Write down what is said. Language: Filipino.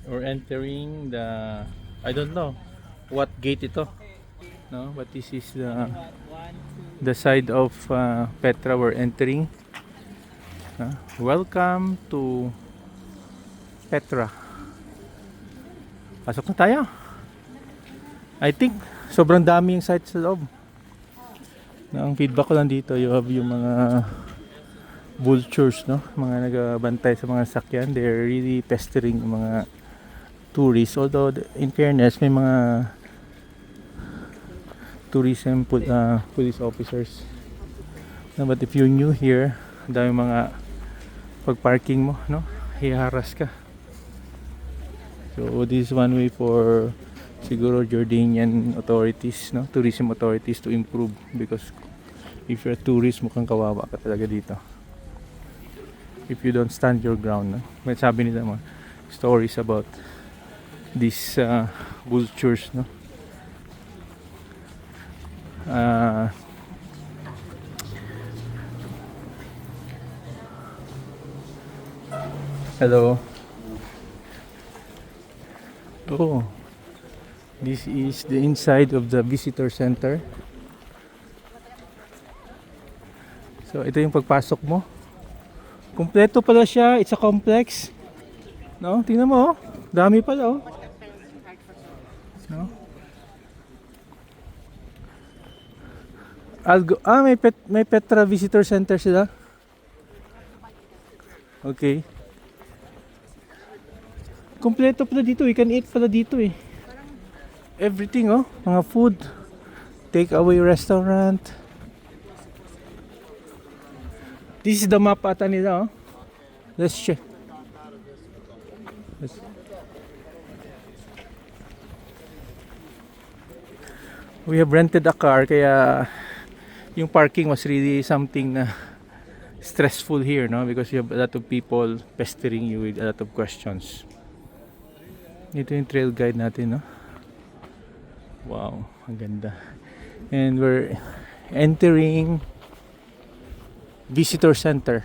We're entering the, I don't know what gate ito, no, but this is the side of Petra we're entering. Welcome to Petra. Pasok na tayo. I think sobrang dami yung sites sa loob. Ang feedback ko lang dito, you have yung mga vultures, no, mga nagbantay sa mga sakyan. They're really pestering yung mga tourists, although in fairness may mga tourism police officers, no, but if you're new here, dami mga pag parking mo, no, hiharas ka. So this is one way for siguro Jordanian authorities, no, tourism authorities to improve, because if you're a tourist, mukhang kawawa ka talaga dito if you don't stand your ground, no? May sabi nila mga stories about these vultures, no. Hello. Oh, this is the inside of the visitor center. So ito yung pagpasok mo. Kumpleto pala siya. It's a complex. No, tingnan mo, oh. Dami pala, oh. No? May Petra Visitor Center sila. Okay. Kumpleto pala dito. You can eat pala dito, eh. Everything, oh. Mga food. Take away restaurant. This is the map ata nila, oh. Let's check. We have rented a car, kaya yung parking was really something na stressful here, no, because you have a lot of people pestering you with a lot of questions. Ito yung trail guide natin, no. Wow, ang ganda. And we're entering visitor center.